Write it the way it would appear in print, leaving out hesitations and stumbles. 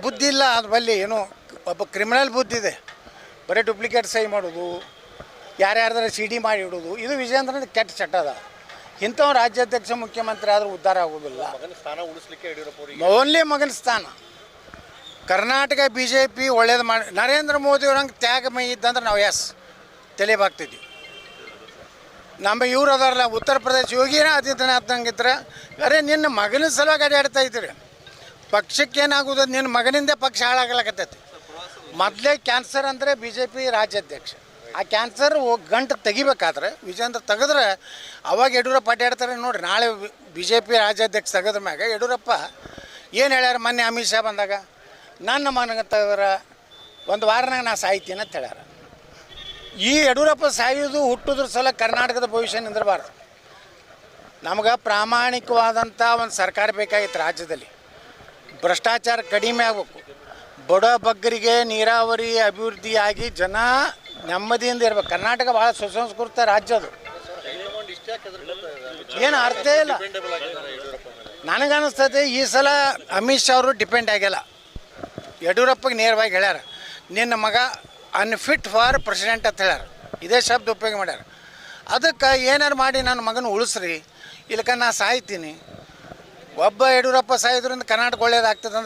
ಬುದ್ಧಿ ಇಲ್ಲ ಅದ್ರ ಬಲ್ಲಿ ಏನು ಒಬ್ಬ ಕ್ರಿಮಿನಲ್ ಬುದ್ಧಿ ಇದೆ. ಬರೀ ಡೂಪ್ಲಿಕೇಟ್ ಸಹಿ ಮಾಡೋದು, ಯಾರ್ಯಾರ್ದಾರ ಸಿ ಡಿ ಮಾಡಿ ಇಡೋದು, ಇದು ವಿಜಯೇಂದ್ರನ ಕೆಟ್ಟ ಚಟ ಅದ. ಇಂಥವ್ರು ರಾಜ್ಯಾಧ್ಯಕ್ಷ ಮುಖ್ಯಮಂತ್ರಿ ಆದರೂ ಉದ್ಧಾರ ಆಗೋದಿಲ್ಲ. ಓನ್ಲಿ ಮಗನ ಸ್ಥಾನ. ಕರ್ನಾಟಕ BJP ಒಳ್ಳೇದು ಮಾಡಿ, ನರೇಂದ್ರ ಮೋದಿಯವ್ರಂಗೆ ತ್ಯಾಗಮಯ ಇದ್ದಂದ್ರೆ ನಾವು ತಲೆಬಾಗ್ತಿದ್ವಿ. ನಮ್ಮ ಇವ್ರು ಅದಾರಲ್ಲ ಉತ್ತರ ಪ್ರದೇಶ ಯೋಗಿನ ಆದಿತ್ಯನಾಥ್ನಂಗಿದ್ರೆ, ಅರೆ ನಿನ್ನ ಮಗನ ಸಲುವಾಗಿ ಅಡ್ಡಾಡ್ತಾ ಇದ್ದೀರಿ. ಪಕ್ಷಕ್ಕೇನಾಗೋದು, ನಿನ್ನ ಮಗನಿಂದ ಪಕ್ಷ ಹಾಳಾಗಲಾಕತ್ತೈತಿ. ಮೊದಲೇ ಕ್ಯಾನ್ಸರ್ ಅಂದರೆ BJP ರಾಜ್ಯಾಧ್ಯಕ್ಷ. ಆ ಕ್ಯಾನ್ಸರ್ ಗಂಟು ತೆಗಿಬೇಕಾದ್ರೆ ವಿಜೇಂದ್ರ ತೆಗೆದ್ರೆ ಅವಾಗ ಯಡಿಯೂರಪ್ಪ ಅಡ್ಡಾಡ್ತಾರೆ ನೋಡಿರಿ. ನಾಳೆ BJP ರಾಜ್ಯಾಧ್ಯಕ್ಷ ತೆಗೆದ್ರ ಮ್ಯಾಗ ಯಡಿಯೂರಪ್ಪ ಏನು ಹೇಳ್ಯಾರ? ಮೊನ್ನೆ ಅಮಿತ್ ಶಾ ಬಂದಾಗ ನನ್ನ ಮಗನ ತೆಗೆದ್ರ ಒಂದು ವಾರನಾಗ ನಾ ಸಾಯ್ತೀನಿ ಅಂತ ಹೇಳ್ಯಾರ. ಈ ಯಡಿಯೂರಪ್ಪ ಸಾಯೋದು ಹುಟ್ಟೋದ್ರ ಸಲ ಕರ್ನಾಟಕದ ಭವಿಷ್ಯ ನಿಂದಿರಬಾರ್ದು. ನಮ್ಗೆ ಪ್ರಾಮಾಣಿಕವಾದಂಥ ಒಂದು ಸರ್ಕಾರ ಬೇಕಾಗಿತ್ತು. ರಾಜ್ಯದಲ್ಲಿ ಭ್ರಷ್ಟಾಚಾರ ಕಡಿಮೆ ಆಗಬೇಕು, ಬಡ ಬಗ್ಗರಿಗೆ ನೀರಾವರಿ ಅಭಿವೃದ್ಧಿ ಆಗಿ ಜನ ನೆಮ್ಮದಿಯಿಂದ ಇರ್ಬೇಕು. ಕರ್ನಾಟಕ ಭಾಳ ಸುಸಂಸ್ಕೃತ ರಾಜ್ಯ ಅದು, ಏನು ಅರ್ಥ ಇಲ್ಲ. ನನಗನ್ನಿಸ್ತದೆ ಈ ಸಲ ಅಮಿತ್ ಶಾ ಅವರು ಡಿಪೆಂಡ್ ಆಗಿಲ್ಲ. ಯಡಿಯೂರಪ್ಪಗೆ ನೇರವಾಗಿ ಹೇಳ್ಯಾರ, ನಿನ್ನ ಮಗ ಅನ್ಫಿಟ್ ಫಾರ್ ಪ್ರೆಸಿಡೆಂಟ್ ಅಂತ ಹೇಳ್ಯಾರ. ಇದೇ ಶಬ್ದ ಉಪಯೋಗ ಮಾಡ್ಯಾರ. ಅದಕ್ಕೆ ಏನಾರು ಮಾಡಿ ನನ್ನ ಮಗನ ಉಳಿಸ್ರಿ, ಇಲ್ಲಕ ನಾ ಸಾಯ್ತೀನಿ. ಒಬ್ಬ ಯಡಿಯೂರಪ್ಪ ಸಾಯೋದ್ರಿಂದ ಕರ್ನಾಟಕ ಒಳ್ಳೇದಾಗ್ತದೆ.